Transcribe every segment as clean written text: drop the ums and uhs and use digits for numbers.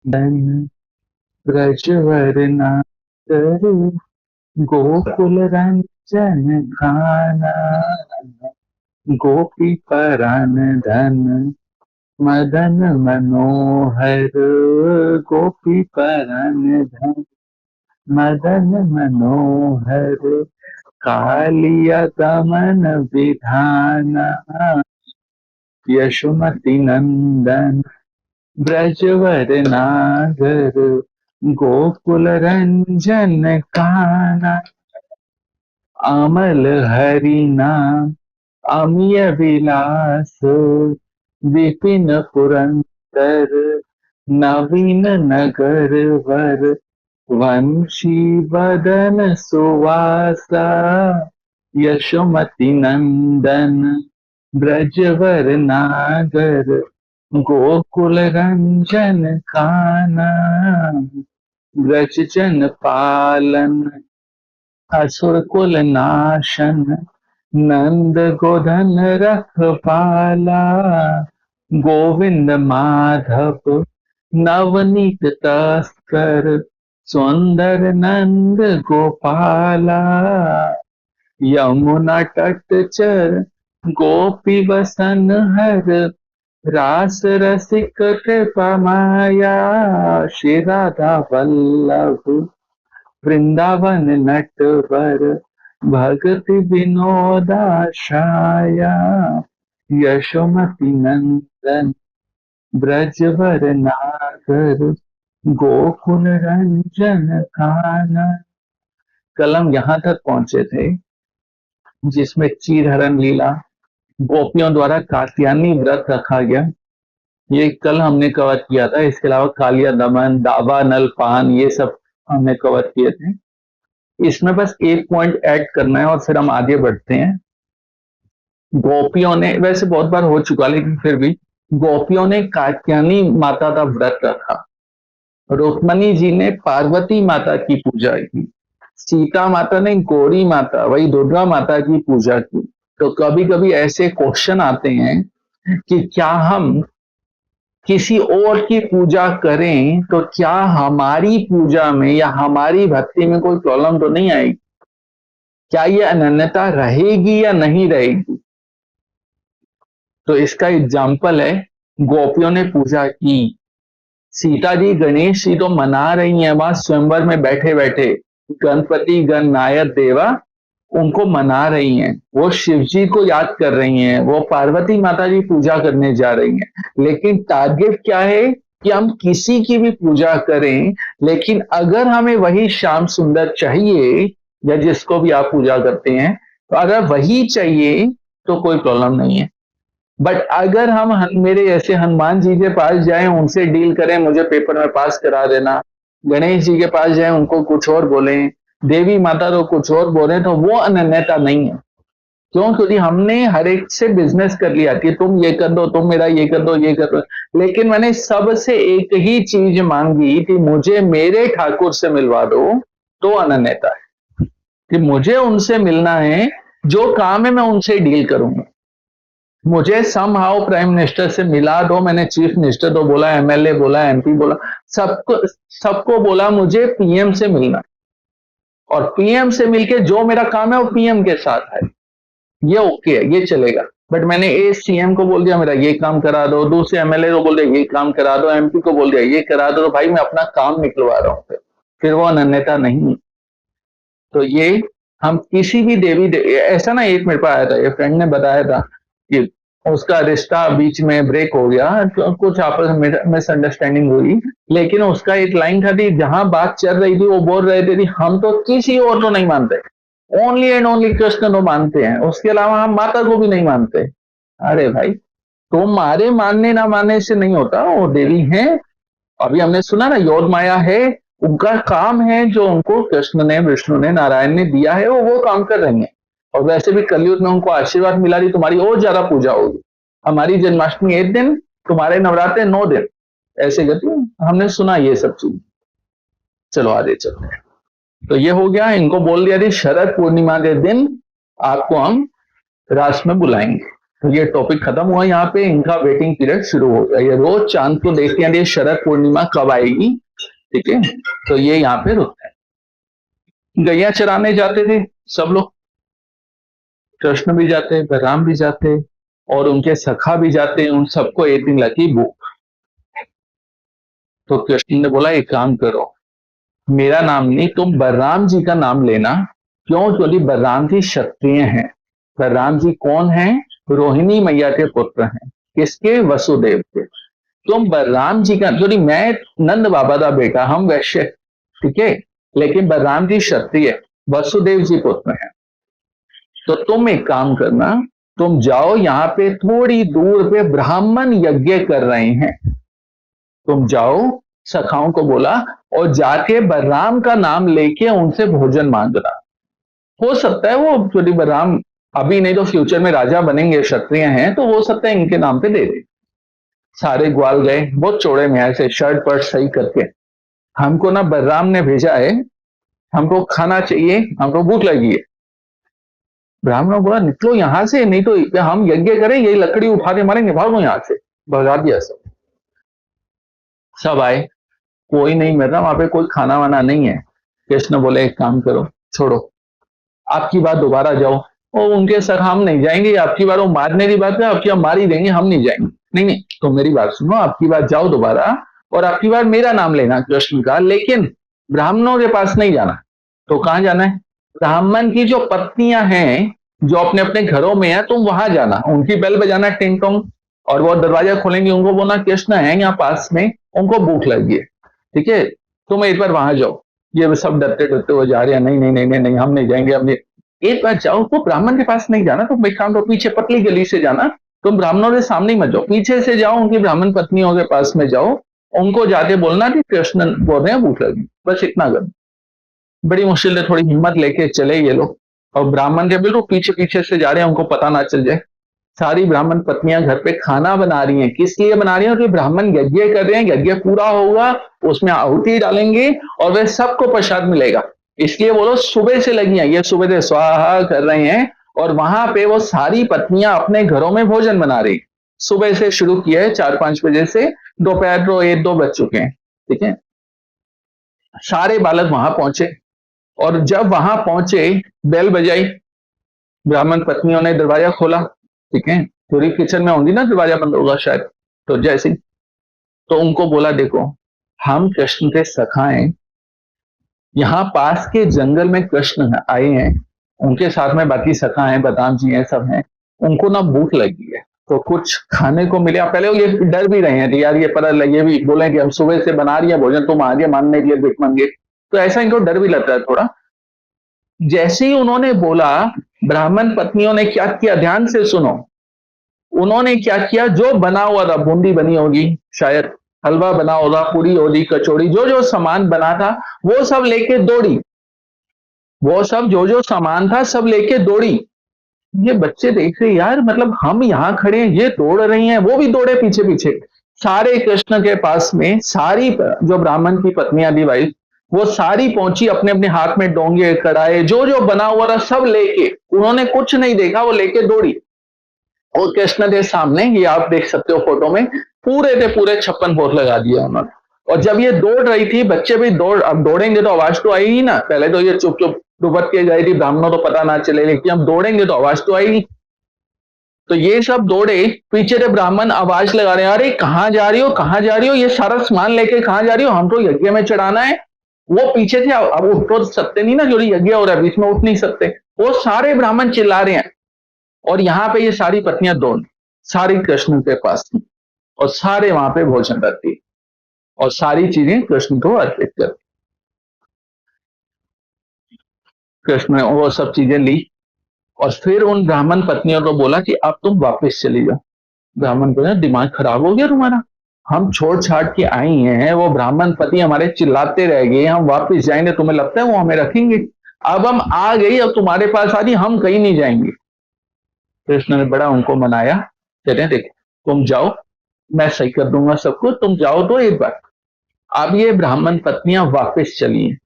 धन ब्रजवर नागर गोकुल रंजन खाना गोपी परान धन मदन मनोहर गोपी परान धन मदन मनोहर कालिया दमन विधाना यशोमती नंदन ब्रजवर नागर गोकुल रंजन काना अमल हरि नाम अमिय विलास विपिन पुरंदर नवीन नगर वर वंशी बदन सुवासा यशोमती नंदन ब्रजवर नागर गोकुल रंजन काना ब्रज जन पालन असुर कुल नाशन नंद गोधन रखपाला गोविंद माधव नवनीत तस्कर सुंदर नंद गोपाला यमुना तट चर गोपी वसन हर रास रसिक कृपा माया श्री राधा वल्लभ वृंदावन नटवर भगति विनोदाशाया यशोमती नंदन ब्रजवर नागर गोकुल रंजन काना। कल हम यहाँ तक पहुंचे थे जिसमें चीरहरण लीला गोपियों द्वारा कात्यायनी व्रत रखा गया, ये कल हमने कवर किया था। इसके अलावा कालिया दमन दावा नल पान ये सब हमने कवर किए थे। इसमें बस एक पॉइंट ऐड करना है और फिर हम आगे बढ़ते हैं। गोपियों ने, वैसे बहुत बार हो चुका लेकिन फिर भी, गोपियों ने कात्यायनी माता का व्रत रखा, रुक्मणी जी ने पार्वती माता की पूजा की, सीता माता ने गौरी माता वही दुर्गा माता की पूजा की। तो कभी कभी ऐसे क्वेश्चन आते हैं कि क्या हम किसी और की पूजा करें तो क्या हमारी पूजा में या हमारी भक्ति में कोई प्रॉब्लम तो नहीं आएगी, क्या ये अनन्यता रहेगी या नहीं रहेगी। तो इसका एग्जाम्पल है, गोपियों ने पूजा की, सीता जी गणेश जी तो मना रही हैं वहां स्वयंवर में बैठे बैठे, गणपति गणनायक देवा उनको मना रही हैं, वो शिव जी को याद कर रही हैं, वो पार्वती माता जी पूजा करने जा रही हैं। लेकिन टारगेट क्या है कि हम किसी की भी पूजा करें, लेकिन अगर हमें वही श्याम सुंदर चाहिए या जिसको भी आप पूजा करते हैं, तो अगर वही चाहिए तो कोई प्रॉब्लम नहीं है। बट अगर हम मेरे ऐसे हनुमान जी के पास जाएं, उनसे डील करें, मुझे पेपर में पास करा देना, गणेश जी के पास जाएं, उनको कुछ और बोलें, देवी माता तो कुछ और बोले, तो वो अनन्यता नहीं है। क्यों? क्योंकि हमने हर एक से बिजनेस कर लिया कि तुम ये कर दो, तुम मेरा ये कर दो, ये कर दो, लेकिन मैंने सबसे एक ही चीज मांगी कि मुझे मेरे ठाकुर से मिलवा दो, तो अनन्यता है कि मुझे उनसे मिलना है, जो काम है मैं उनसे डील करूंगा। मुझे सम हाउ प्राइम मिनिस्टर से मिला दो, मैंने चीफ मिनिस्टर तो बोला, एमएलए बोला, एमपी बोला, सबको बोला मुझे पीएम से मिलना, और पीएम से मिलके जो मेरा काम है वो पीएम के साथ है, ये ओके है, ये चलेगा। बट मैंने ए सीएम को बोल दिया मेरा ये काम करा दो, दूसरे एमएलए को बोल दिया ये काम करा दो, एमपी को बोल दिया ये करा दो, तो भाई मैं अपना काम निकलवा रहा हूं, फिर वो अनन्यता नहीं। तो ये हम किसी भी ऐसा ना, एक मेरे पास आया था, ये फ्रेंड ने बताया था कि उसका रिश्ता बीच में ब्रेक हो गया, तो कुछ आपस में मिसअंडरस्टैंडिंग हुई, लेकिन उसका एक लाइन था कि जहां बात चल रही थी वो बोल रहे थे कि हम तो किसी और को नहीं मानते, ओनली एंड ओनली कृष्ण को मानते हैं, उसके अलावा हम माता को भी नहीं मानते। अरे भाई, तुम्हारे मानने ना मानने से नहीं होता, वो देवी है। अभी हमने सुना ना, योद माया है, उनका काम है जो उनको कृष्ण ने, विष्णु ने, नारायण ने दिया है, वो काम कर रही है। और वैसे भी कलयुग में उनको आशीर्वाद मिला रही, तुम्हारी और ज्यादा पूजा होगी। हमारी जन्माष्टमी 1 दिन, तुम्हारे नवरात्रे 9 दिन, ऐसे करती, हमने सुना ये सब चीज। चलो आगे चलते हैं। तो ये हो गया, इनको बोल दिया थी शरद पूर्णिमा के दिन आपको हम रास में बुलाएंगे। तो ये टॉपिक खत्म हुआ यहाँ पे, इनका वेटिंग पीरियड शुरू हो गया। ये रोज चांद को देखते हैं ये शरद पूर्णिमा कब आएगी, ठीक है। तो ये यहाँ पे रुकते हैं। गैया चराने जाते थे सब लोग, कृष्ण भी जाते, बलराम भी जाते, और उनके सखा भी जाते। उन सबको एक दिन लगी भूख। तो कृष्ण ने बोला एक काम करो, मेरा नाम नहीं, तुम बलराम जी का नाम लेना। क्यों? क्योंकि बलराम जी क्षत्रिय हैं। बलराम जी कौन है? रोहिणी मैया के पुत्र हैं। किसके? वसुदेव के। तुम बलराम जी का, क्योंकि मैं नंद बाबा का बेटा, हम वैश्य, ठीक है, लेकिन बलराम जी क्षत्रिय, वसुदेव जी पुत्र हैं। तो तुम एक काम करना, तुम जाओ, यहाँ पे थोड़ी दूर पे ब्राह्मण यज्ञ कर रहे हैं, तुम जाओ, सखाओं को बोला, और जाके बलराम का नाम लेके उनसे भोजन मांगना। हो सकता है वो, क्योंकि बलराम अभी नहीं तो फ्यूचर में राजा बनेंगे, क्षत्रिय हैं, तो हो सकता है इनके नाम पे दे दे। सारे ग्वाल गए, बहुत चौड़े में ऐसे शर्ट पर सही करके, हमको ना बलराम ने भेजा है, हमको खाना चाहिए, हमको भूख लगी है। ब्राह्मणों बोला निकलो यहां से, नहीं तो हम यज्ञ करें, यही लकड़ी उठा के मारेंगे, भागो यहां से। भगा दिया सब। सब आए, कोई नहीं मिल रहा वहां पे, कोई खाना वाना नहीं है। कृष्ण बोले एक काम करो, छोड़ो, आपकी बात दोबारा जाओ। और उनके सर, हम नहीं जाएंगे, आपकी बार वो मारने की बात है, आपकी हम मार ही देंगे, हम नहीं जाएंगे। नहीं नहीं, तो मेरी बात सुनो, आपकी बात जाओ दोबारा, और आपकी बार मेरा नाम लेना कृष्ण का, लेकिन ब्राह्मणों के पास नहीं जाना। तो कहाँ जाना है? ब्राह्मण की जो पत्नियां हैं, जो अपने अपने घरों में है, तुम वहां जाना, उनकी बेल बजाना टिंग टोंग, और वो दरवाजा खोलेंगे, उनको बोलना कृष्ण है यहाँ पास में, उनको भूख लगी है, ठीक है, तुम एक बार वहां जाओ। ये सब डरते डरते हो जा रहे हैं, नहीं नहीं नहीं नहीं नहीं, हम नहीं जाएंगे, हम नहीं। एक बार जाओ, वो ब्राह्मण के पास नहीं जाना, तुम एक काम करो, पीछे पतली गली से जाना, तुम ब्राह्मणों के सामने ही मत जाओ, पीछे से जाओ, उनकी ब्राह्मण पत्नियों के पास में जाओ, उनको जाके बोलना कि कृष्ण बोल रहे हैं भूख लगी, बस इतना करो। बड़ी मुश्किल से थोड़ी हिम्मत लेके चले ये लोग, और ब्राह्मण के बिल्कुल पीछे पीछे से जा रहे हैं, उनको पता ना चल जाए। सारी ब्राह्मण पत्नियां घर पे खाना बना रही हैं। किस लिए बना रही हैं? कि ब्राह्मण यज्ञ कर रहे हैं, यज्ञ पूरा होगा, उसमें आहुति डालेंगे और वे सबको प्रसाद मिलेगा। इसलिए वो लोग सुबह से लगी हैं, ये सुबह से स्वाहा कर रहे हैं, और वहां पे वो सारी पत्नियां अपने घरों में भोजन बना रही। सुबह से शुरू किया है, 4-5 बजे से, दोपहर को 1-2 बज चुके हैं, ठीक है। सारे बालक वहां पहुंचे, और जब वहां पहुंचे, बेल बजाई, ब्राह्मण पत्नियों ने दरवाजा खोला, ठीक है, पूरी किचन में होंगी ना, दरवाजा बंद होगा शायद, तो जैसे, तो उनको बोला देखो, हम कृष्ण के सखा हैं, यहाँ पास के जंगल में कृष्ण आए हैं, उनके साथ में बाकी सखा हैं, बलराम जी हैं, सब हैं, उनको ना भूख लगी है, तो कुछ खाने को मिले। पहले वो ये डर भी रहे हैं कि यार ये पता लगे भी बोले कि हम सुबह से बना रही है भोजन, तुम आगे मानने के लिए भीख मांगे, तो ऐसा इनको डर भी लगता है थोड़ा। जैसे ही उन्होंने बोला, ब्राह्मण पत्नियों ने क्या किया, ध्यान से सुनो, उन्होंने क्या किया, जो बना हुआ था, बूंदी बनी होगी शायद, हलवा बना होगा, पूरी होगी, कचौड़ी, जो जो सामान बना था, वो सब लेके दौड़ी, वो सब जो जो सामान था सब लेके दौड़ी। ये बच्चे देख रहे यार, मतलब हम यहाँ खड़े हैं, ये दौड़ रही हैं, वो भी दौड़े पीछे पीछे। सारे कृष्ण के पास में, सारी जो ब्राह्मण की पत्नियां थी भाई, वो सारी पहुंची, अपने अपने हाथ में डोंगे, कड़ाए, जो जो बना हुआ था सब लेके, उन्होंने कुछ नहीं देखा, वो लेके दौड़ी। और कृष्ण के सामने, ये आप देख सकते हो फोटो में, पूरे के पूरे 56 भोग लगा दिया उन्होंने। और जब ये दौड़ रही थी, बच्चे भी दौड़, अब दौड़ेंगे तो आवाज तो आएगी ना, पहले तो ये चुप चुप दुबक के गई थी, ब्राह्मणों तो पता ना चले, लेकिन अब दौड़ेंगे तो आवाज तो आएगी। तो ये सब दौड़े, पीछे से ब्राह्मण आवाज लगा रहे हैं, अरे कहाँ जा रही हो, कहाँ जा रही हो, ये सारा सामान लेके कहाँ जा रही हो, हम तो यज्ञ में चढ़ाना है। वो पीछे थे, अब उठ तो सकते नहीं ना, जो यज्ञ हो रहा है, बीच में उठ नहीं सकते, वो सारे ब्राह्मण चिल्ला रहे हैं, और यहाँ पे ये सारी पत्नियां दौड़, सारी कृष्ण के पास थी, और सारे वहां पे भोजन करती, और सारी चीजें कृष्ण को अर्पित करती। कृष्ण ने वो सब चीजें ली, और फिर उन ब्राह्मण पत्नियों को बोला कि अब तुम वापस चली जाओ। ब्राह्मण बोले दिमाग खराब हो गया तुम्हारा, हम छोड़ छाड़ के आई हैं, वो ब्राह्मण पति हमारे चिल्लाते रह गए, हम वापस जाएंगे, तुम्हें लगता है वो हमें रखेंगे? अब हम आ गई, अब तुम्हारे पास आ रही, हम कहीं नहीं जाएंगे। कृष्ण ने बड़ा उनको मनाया, कहते हैं देखो तुम जाओ, मैं सही कर दूंगा सबको, तुम जाओ तो एक बार। अब ये ब्राह्मण पत्नियां वापस चली हैं,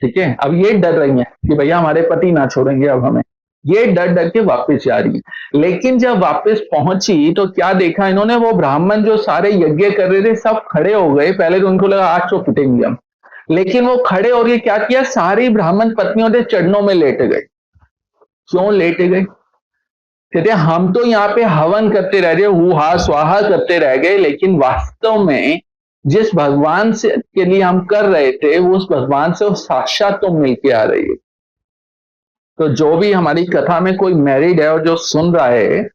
ठीक है, अब ये डर रही हैं कि भैया हमारे पति ना छोड़ेंगे अब हमें, ये डर डर के वापस जा रही है। लेकिन जब वापस पहुंची तो क्या देखा इन्होंने, वो ब्राह्मण जो सारे यज्ञ कर रहे थे सब खड़े हो गए। पहले तो उनको लगा आज तो पिटेंगे हम, लेकिन वो खड़े हो गए, क्या किया, सारी ब्राह्मण पत्नियों के चरणों में लेट गए। क्यों लेट गए? कहते हम तो यहाँ पे हवन करते रह गए, हुहा स्वाहा करते रह गए, लेकिन वास्तव में जिस भगवान से के लिए हम कर रहे थे वो उस भगवान से वो साक्षात तो मिलके आ रही है। तो जो भी हमारी कथा में कोई मैरिड है और जो सुन रहा है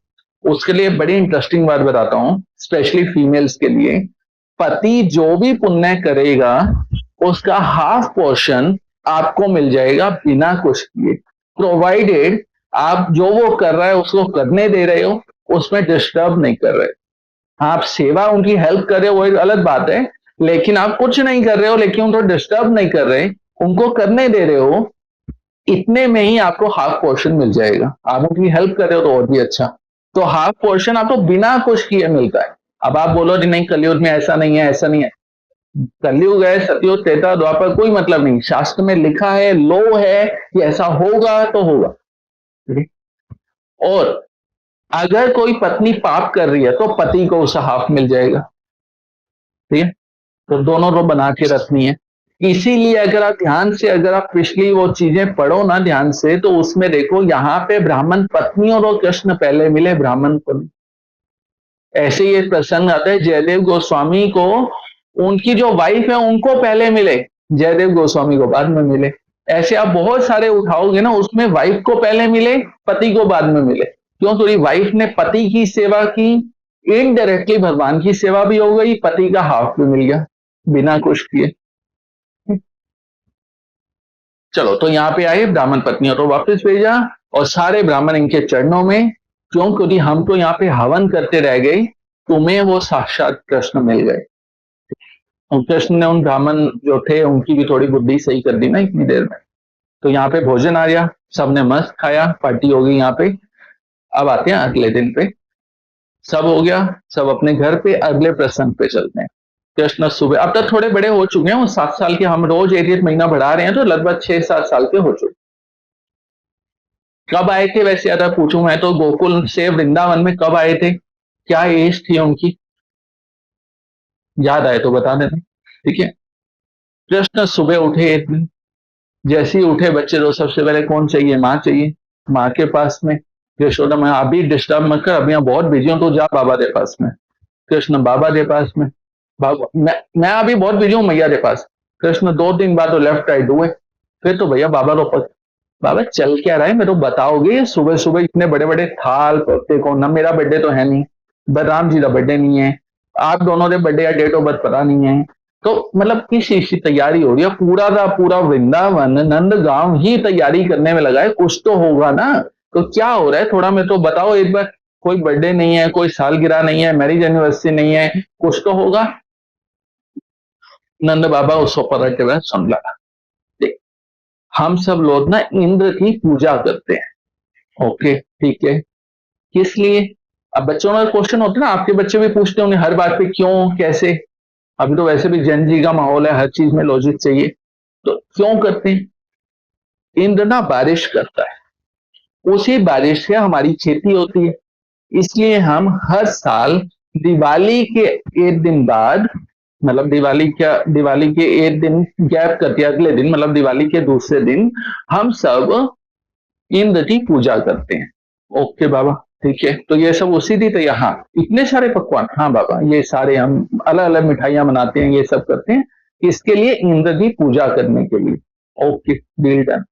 उसके लिए बड़ी इंटरेस्टिंग बात बताता हूं, स्पेशली फीमेल्स के लिए। पति जो भी पुण्य करेगा उसका हाफ पोर्शन आपको मिल जाएगा बिना कुछ किए, प्रोवाइडेड आप जो वो कर रहा है उसको करने दे रहे हो, उसमें डिस्टर्ब नहीं कर रहे। आप सेवा उनकी हेल्प कर रहे हो वो एक अलग बात है, लेकिन आप कुछ नहीं कर रहे हो, लेकिन उनको डिस्टर्ब नहीं कर रहे, उनको करने दे रहे हो, इतने में ही आपको हाफ पोर्शन मिल जाएगा। आप उनकी हेल्प कर रहे हो तो और भी अच्छा। तो हाफ पोर्शन आपको बिना कुछ किए मिलता है। अब आप बोलो जी नहीं कलयुग में ऐसा नहीं है, ऐसा नहीं है। कलयुग है, सतयुग, त्रेता, द्वापर, कोई मतलब नहीं। शास्त्र में लिखा है, लो है कि ऐसा होगा तो होगा। और अगर कोई पत्नी पाप कर रही है तो पति को उसका हाफ मिल जाएगा। ठीक है, तो दोनों रो बना के रखनी है। इसीलिए अगर आप ध्यान से, अगर आप पिछली वो चीजें पढ़ो ना ध्यान से, तो उसमें देखो यहाँ पे ब्राह्मण पत्नियों और कृष्ण पहले मिले ब्राह्मण को। ऐसे ही एक प्रसंग आता है, जयदेव गोस्वामी को उनकी जो वाइफ है उनको पहले मिले, जयदेव गोस्वामी को बाद में मिले। ऐसे आप बहुत सारे उठाओगे ना, उसमें वाइफ को पहले मिले, पति को बाद में मिले। क्यों? थोड़ी वाइफ ने पति की सेवा की, इनडायरेक्टली भगवान की सेवा भी हो गई, पति का हाफ भी मिल गया बिना कुछ किए। चलो, तो यहाँ पे आए, ब्राह्मण पत्नियों को वापस भेजा और सारे ब्राह्मण इनके चरणों में। क्यों? क्योंकि हम तो यहाँ पे हवन करते रह गए, तुम्हें वो साक्षात कृष्ण मिल गए। और कृष्ण ने उन ब्राह्मण जो थे उनकी भी थोड़ी बुद्धि सही कर दी ना इतनी देर में। तो यहाँ पे भोजन आ गया, सबने मस्त खाया, पार्टी हो गई यहाँ पे। अब आते हैं अगले दिन पे, सब हो गया, सब अपने घर पे, अगले प्रसंग पे चलते हैं। कृष्ण सुबह, अब तक थोड़े बड़े हो चुके हैं, वो 7 साल के, हम रोज एक एक महीना बढ़ा रहे हैं, तो लगभग 6-7 साल के हो चुके। कब आए थे वैसे अगर पूछूं मैं तो, गोकुल से वृंदावन में कब आए थे, क्या एज थी उनकी, याद आए तो बता देना। ठीक है, कृष्ण सुबह उठे एक दिन, जैसे ही उठे बच्चे तो सबसे पहले कौन चाहिए, माँ चाहिए। माँ के पास में, यशोदा मैं अभी डिस्टर्ब मत कर, अभी यहाँ बहुत बिजी हूँ, तो जा बाबा के पास में। कृष्ण बाबा के पास में, बाबा मैं अभी बहुत बिजी हूँ मैया के पास। कृष्ण 2 दिन बाद तो लेफ्ट राइट हुए, फिर तो भैया बाबा को बाबा चल क्या रहा है मेरे को बताओगे, सुबह सुबह इतने बड़े बड़े थाल पत्ते को ना, मेरा बर्थडे तो है नहीं, बलराम जी का बर्थडे नहीं है, आप दोनों के बर्थडे या डेट ऑफ बर्थ पता नहीं है, तो मतलब किस चीज की तैयारी हो रही है? पूरा का पूरा वृंदावन नंद गांव ही तैयारी करने में लगा है, कुछ तो होगा ना। तो क्या हो रहा है थोड़ा मेरे को बताओ एक बार। कोई बर्थडे नहीं है, कोई सालगिरह नहीं है, मैरिज एनिवर्सरी नहीं है, कुछ तो होगा। नंद बाबा उसको पलट के सुन लगा, हम सब लोग ना इंद्र की पूजा करते हैं। ओके ठीक है, किस लिए? अब बच्चों का क्वेश्चन होता है ना, आपके बच्चे भी पूछते होंगे हर बात पे क्यों कैसे। अभी तो वैसे भी जन जी का माहौल है, हर चीज में लॉजिक चाहिए। तो क्यों करते हैं? इंद्र ना बारिश करता है, उसी बारिश से हमारी खेती होती है। इसलिए हम हर साल दिवाली के एक दिन बाद, मतलब दिवाली के एक दिन गैप करके अगले दिन, मतलब दिवाली के दूसरे दिन हम सब इंद्र की पूजा करते हैं। ओके बाबा ठीक है, तो ये सब उसी दिन, तो यहाँ इतने सारे पकवान, हाँ बाबा ये सारे हम अलग अलग मिठाइयां बनाते हैं, ये सब करते हैं इसके लिए, इंद्र की पूजा करने के लिए। Okay deal done.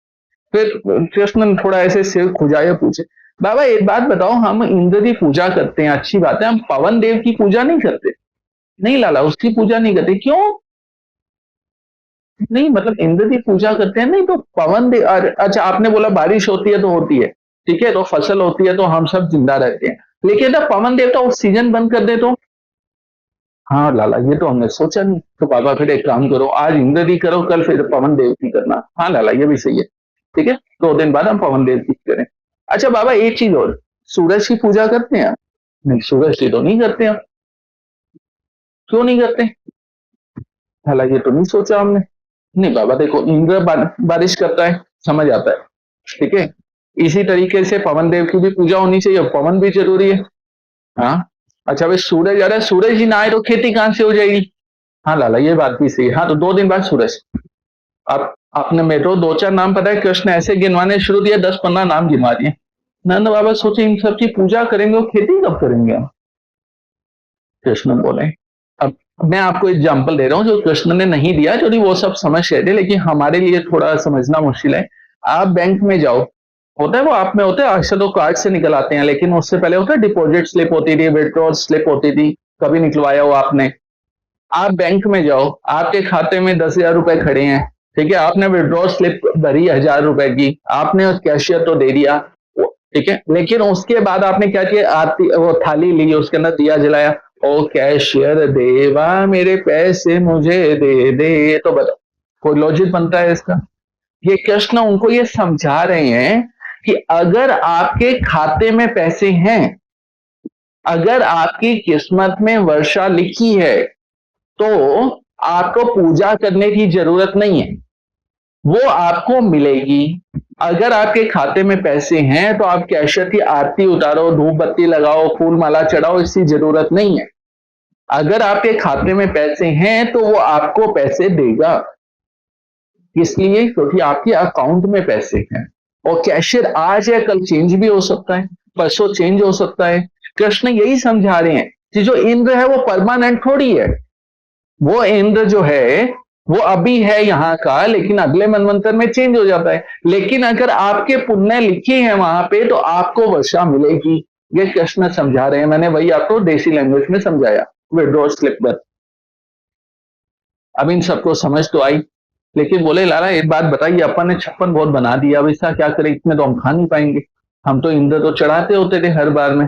फिर कृष्ण ने थोड़ा ऐसे सिर खुजाए, पूछे बाबा एक बात बताओ, हम इंद्र की पूजा करते हैं अच्छी बात है, हम पवन देव की पूजा नहीं करते? नहीं लाला, उसकी पूजा नहीं करते। क्यों नहीं? मतलब इंद्र की पूजा करते हैं नहीं तो पवन देव, अच्छा आपने बोला बारिश होती है तो होती है, ठीक है, तो फसल होती है तो हम सब जिंदा रहते हैं, लेकिन जब पवन देवता ऑक्सीजन बंद कर दे तो? हाँ लाला ये तो हमने सोचा नहीं। तो बाबा फिर एक काम करो, आज इंद्र की करो, कल फिर पवन देव की करना। हाँ लाला ये भी सही है, ठीक है, 2 दिन बाद हम पवन देव की करें। अच्छा बाबा एक चीज और, सूरज की पूजा करते हैं? नहीं सूरज की तो नहीं करते हम। क्यों नहीं करते? हालांकि ये तो नहीं सोचा हमने। नहीं बाबा देखो, इंद्र बारिश करता है, समझ आता है, ठीक है, इसी तरीके से पवन देव की भी पूजा होनी चाहिए, पवन भी जरूरी है। हाँ, अच्छा भाई सूरज, अरे सूरज ही ना आए तो खेती कहां से हो जाएगी? हाँ लाला ये बात भी सही है। हाँ तो 2 दिन बाद सूरज। अब आपने मेरे को 2-4 नाम पता है, कृष्ण ऐसे गिनवाने शुरू दिए, 10-15 नाम गिनवा दिए। नंद बाबा सोचे इन सब की पूजा करेंगे और खेती कब करेंगे हम? कृष्ण बोले, अब मैं आपको एग्जाम्पल दे रहा हूँ जो कृष्ण ने नहीं दिया, जो वो सब समझ रहे थे, लेकिन हमारे लिए थोड़ा समझना मुश्किल है। आप बैंक में जाओ, होता है वो आप में होता है, अक्सर तो कार्ड से निकल आते हैं, लेकिन उससे पहले होता है डिपॉजिट स्लिप होती थी, विड्रॉल स्लिप होती थी, कभी निकलवाया हो आपने? आप बैंक में जाओ, आपके खाते में 10,000 रुपए खड़े हैं, ठीक है, आपने विड्रॉल स्लिप भरी 1,000 रुपए की, आपने उस कैशियर तो दे दिया, ठीक है, लेकिन उसके बाद आपने क्या किया, आरती वो थाली ली, उसके अंदर दिया जलाया, ओ कैशियर देवा मेरे पैसे मुझे दे दे, तो बताओ कोई लॉजिक बनता है इसका? ये कृष्ण उनको ये समझा रहे हैं कि अगर आपके खाते में पैसे हैं, अगर आपकी किस्मत में वर्षा लिखी है, तो आपको पूजा करने की जरूरत नहीं है, वो आपको मिलेगी। अगर आपके खाते में पैसे हैं तो आप कैशियर की आरती उतारो, धूप बत्ती लगाओ, फूल माला चढ़ाओ, इसकी जरूरत नहीं है। अगर आपके खाते में पैसे हैं तो वो आपको पैसे देगा, इसलिए क्योंकि आपके अकाउंट में पैसे हैं। और कैशियर आज या कल चेंज भी हो सकता है, परसों चेंज हो सकता है। कृष्ण यही समझा रहे हैं कि जो इंद्र है वो परमानेंट थोड़ी है, वो इंद्र जो है वो अभी है यहाँ का, लेकिन अगले मनवंतर में चेंज हो जाता है। लेकिन अगर आपके पुण्य लिखे हैं वहां पे तो आपको वर्षा मिलेगी, ये कृष्ण समझा रहे हैं। मैंने वही आपको देसी लैंग्वेज में समझाया, विड्रॉ स्लिप पर। अब इन सबको समझ तो आई, लेकिन बोले लाला एक बात बताइए, अपन ने 56 बहुत बना दिया, अब इसका क्या करें, इतने तो हम खा नहीं पाएंगे, हम तो इंद्र तो चढ़ाते होते थे हर बार में।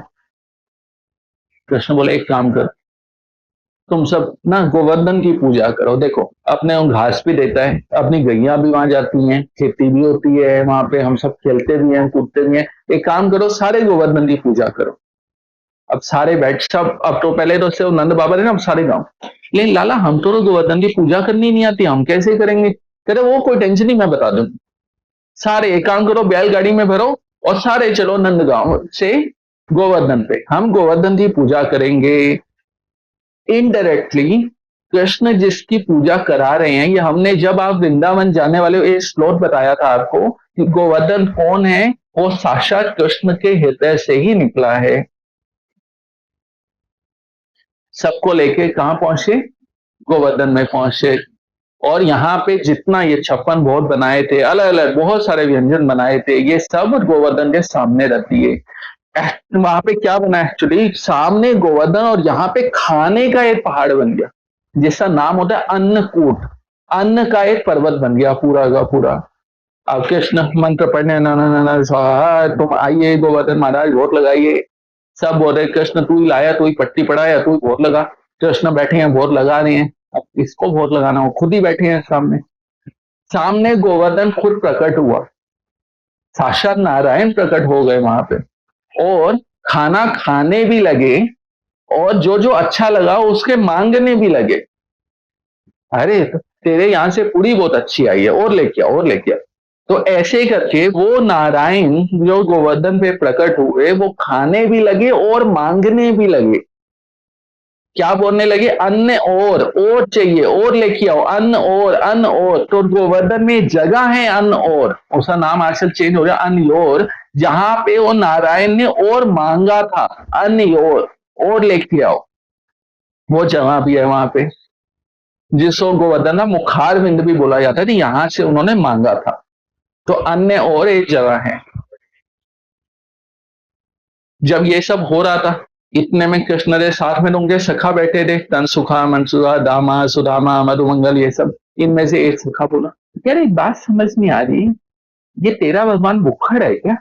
कृष्ण बोले एक काम कर, तुम सब ना गोवर्धन की पूजा करो, देखो अपने वो घास भी देता है, अपनी गैया भी वहां जाती हैं, खेती भी होती है वहां पे, हम सब खेलते भी हैं कूदते भी हैं। एक काम करो, सारे गोवर्धन की पूजा करो। अब सारे बैठ सब, अब तो पहले तो सिर्फ नंद बाबा थे ना, अब सारे गांव, लेकिन लाला हम तो गोवर्धन की पूजा करनी नहीं आती, हम कैसे करेंगे? कह रहे वो कोई टेंशन नहीं, मैं बता दूं। सारे एक काम करो, बैलगाड़ी में भरो और सारे चलो नंदगांव से गोवर्धन पे, हम गोवर्धन की पूजा करेंगे। इनडायरेक्टली कृष्ण जिसकी पूजा करा रहे हैं, ये हमने जब आप वृंदावन जाने वाले ये श्लोक बताया था आपको कि गोवर्धन कौन है, वो साक्षात कृष्ण के हृदय से ही निकला है। सबको लेके कहां पहुंचे? गोवर्धन में पहुंचे। और यहाँ पे जितना ये 56 भोग बनाए थे, अलग अलग बहुत सारे व्यंजन बनाए थे, ये सब गोवर्धन के सामने रख दिए। वहां पे क्या बना एक्चुअली, सामने गोवर्धन और यहाँ पे खाने का एक पहाड़ बन गया, जिसका नाम होता है अन्नकूट। अन्न का एक पर्वत बन गया पूरा का पूरा। अब कृष्ण मंत्र पढ़ने ना ना ना ना स्वाहा, तुम आइए गोवर्धन महाराज वोट लगाइए। सब बोल रहे कृष्ण तू ही लाया, तू ही पट्टी पढ़ाया, तू ही वोट लगा। कृष्ण बैठे हैं वोट लगा रहे हैं, अब किसको वोट लगाना हो, खुद ही बैठे हैं सामने। सामने गोवर्धन खुद प्रकट हुआ, साक्षात नारायण प्रकट हो गए वहां पे, और खाना खाने भी लगे, और जो जो अच्छा लगा उसके मांगने भी लगे। अरे तेरे यहां से पूरी बहुत अच्छी आई है, और लेके आओ और लेके आओ। तो ऐसे करके वो नारायण जो गोवर्धन पे प्रकट हुए, वो खाने भी लगे और मांगने भी लगे। क्या बोलने लगे? अन्न और चाहिए, और लेके आओ, अन्न और अन्न और। तो गोवर्धन में जगह है अन्न और, उसका नाम आजकल चेंज हो गया अन्न और, जहां पे वो नारायण ने और मांगा था, अन्न और लेके आओ, वो जगह भी है वहां पे, जिसको गोवर्धन ना मुखार विंद भी बोला जाता है, तो यहां से उन्होंने मांगा था। तो अन्य और एक जगह है। जब ये सब हो रहा था, इतने में कृष्ण के साथ में उनके सखा बैठे थे, तन सुखा मनसुखा दामा सुदामा मधुमंगल, ये सब। इनमें से एक सखा बोला, यार एक बात समझ नहीं आ रही, ये तेरा भगवान भुक्खड़ है क्या?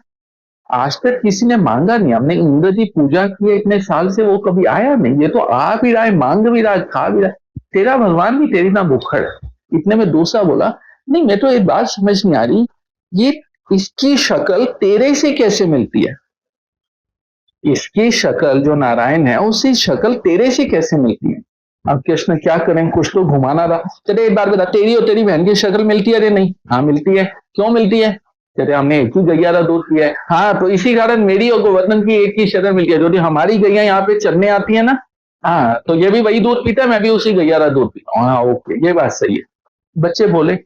आज तक किसी ने मांगा नहीं, हमने इंद्र की पूजा की है इतने साल से, वो कभी आया नहीं, ये तो आ भी रहा है, मांग भी रहा है, खा भी रहा है, तेरा भगवान भी तेरी ना भुक्खड़ है। इतने में दूसरा बोला, नहीं मैं तो एक बात समझ नहीं आ रही, ये इसकी शक्ल तेरे से कैसे मिलती है? इसकी शक्ल जो नारायण है उसकी शक्ल तेरे से कैसे मिलती है? अब कृष्ण क्या करें, कुछ तो घुमाना था। चले एक बार बता, तेरी और तेरी बहन की शक्ल मिलती है? अरे नहीं। हाँ मिलती है। क्यों मिलती है? कहते हमने एक ही गैयारा दूध पिया है। हाँ, तो इसी कारण मेरी और गोवर्धन की एक ही शरण मिल गया। जो हमारी गैया यहाँ पे चरने आती है ना, हाँ, तो ये भी वही दूध पीता है, मैं भी उसी गैयारा दूध पीता हूँ। हाँ, ओके, ये बात सही है। बच्चे बोले।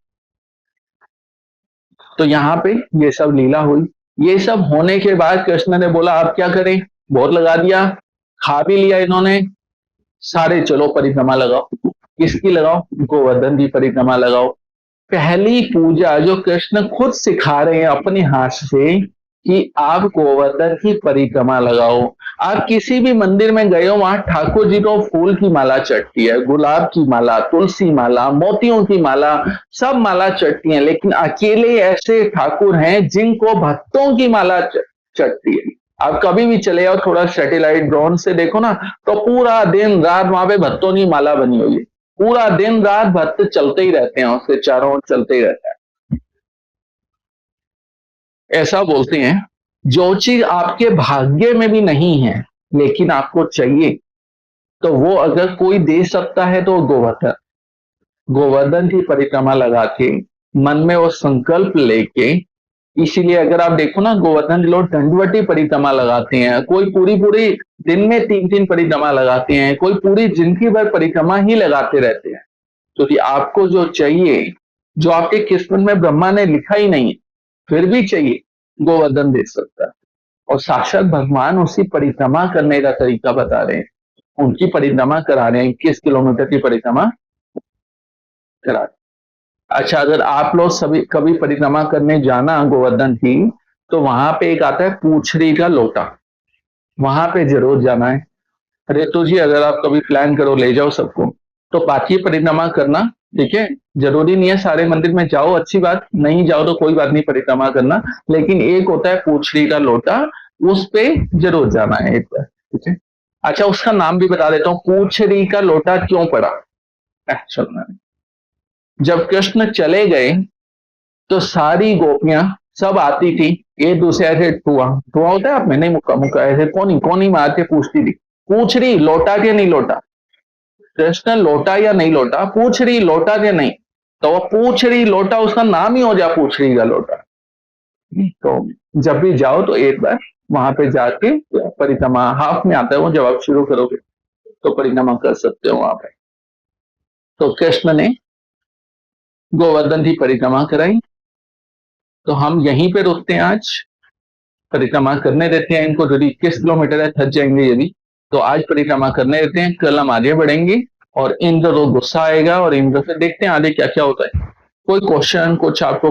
तो यहाँ पे ये सब लीला हुई। ये सब होने के बाद कृष्ण ने बोला अब क्या करें, बहुत लगा दिया, खा भी लिया इन्होंने, सारे चलो परिक्रमा लगाओ। किसकी लगाओ? गोवर्धन की परिक्रमा लगाओ। पहली पूजा जो कृष्ण खुद सिखा रहे हैं अपने हाथ से कि आप गोवर्धन की परिक्रमा लगाओ। आप किसी भी मंदिर में गए हो, वहां ठाकुर जी को फूल की माला चढ़ती है, गुलाब की माला, तुलसी माला, मोतियों की माला, सब माला चढ़ती है, लेकिन अकेले ऐसे ठाकुर हैं जिनको भक्तों की माला चढ़ती है। आप कभी भी चले जाओ, थोड़ा सैटेलाइट ड्रोन से देखो ना, तो पूरा दिन रात वहां पे भक्तों की माला बनी हुई है। पूरा दिन रात भक्त चलते ही रहते हैं, उसके चारों ओर चलते ही रहता है। ऐसा बोलते हैं जो चीज आपके भाग्य में भी नहीं है लेकिन आपको चाहिए, तो वो अगर कोई दे सकता है तो गोवर्धन। गोवर्धन की परिक्रमा लगा के मन में वो संकल्प लेके, इसीलिए अगर आप देखो ना, गोवर्धन लोग दंडवती परिक्रमा लगाते हैं, कोई पूरी पूरी दिन में 3 3 परिक्रमा लगाते हैं, कोई पूरी जिंदगी भर परिक्रमा ही लगाते रहते हैं। क्योंकि आपको जो चाहिए, जो आपके किस्मत में ब्रह्मा ने लिखा ही नहीं है, फिर भी चाहिए, गोवर्धन दे सकता है। और साक्षात भगवान उसी परिक्रमा करने का तरीका बता रहे हैं। उनकी परिक्रमा करा रहे हैं, 21 किलोमीटर की परिक्रमा करा रहे हैं। अच्छा, अगर आप लोग सभी कभी परिक्रमा करने जाना गोवर्धन की, तो वहां पे एक आता है पूछड़ी का लोटा, वहां पे जरूर जाना है। रेतु जी, अगर आप कभी प्लान करो, ले जाओ सबको, तो बाकी परिक्रमा करना, ठीक है। जरूरी नहीं है सारे मंदिर में जाओ, अच्छी बात, नहीं जाओ तो कोई बात नहीं, परिक्रमा करना, लेकिन एक होता है पूछड़ी का लोटा, उस पे जरूर जाना है एक बार, ठीक है। अच्छा, उसका नाम भी बता देता हूँ, पूछड़ी का लोटा क्यों पड़ा। सुनना, जब कृष्ण चले गए तो सारी गोपियां सब आती थी, एक दूसरे ऐसे धुआं धुआं होता है आप में, नहीं, मुक्का मुक्का ऐसे कोनी कोनी मार के पूछती थी, पूछ रही लौटा के नहीं लौटा, कृष्ण लौटा या नहीं लौटा, पूछ रही लौटा के नहीं, तो वो पूछ रही लौटा, उसका नाम ही हो जा पूछ रही का लौटा। तो जब भी जाओ तो एक बार वहां पे जाके परिक्रमा, हाफ में आता है वो, जब आप शुरू करोगे तो परिक्रमा कर सकते हो वहां पे। तो कृष्ण ने गोवर्धन की परिक्रमा कराई। तो हम यहीं पे रुकते हैं आज, परिक्रमा करने देते हैं इनको, यदि 21 किलोमीटर है, थक जाएंगे यदि, तो आज परिक्रमा करने देते हैं, कल हम आगे बढ़ेंगे। और इंद्र को गुस्सा आएगा, और इंद्र से देखते हैं आगे क्या क्या होता है। कोई क्वेश्चन, कुछ आपको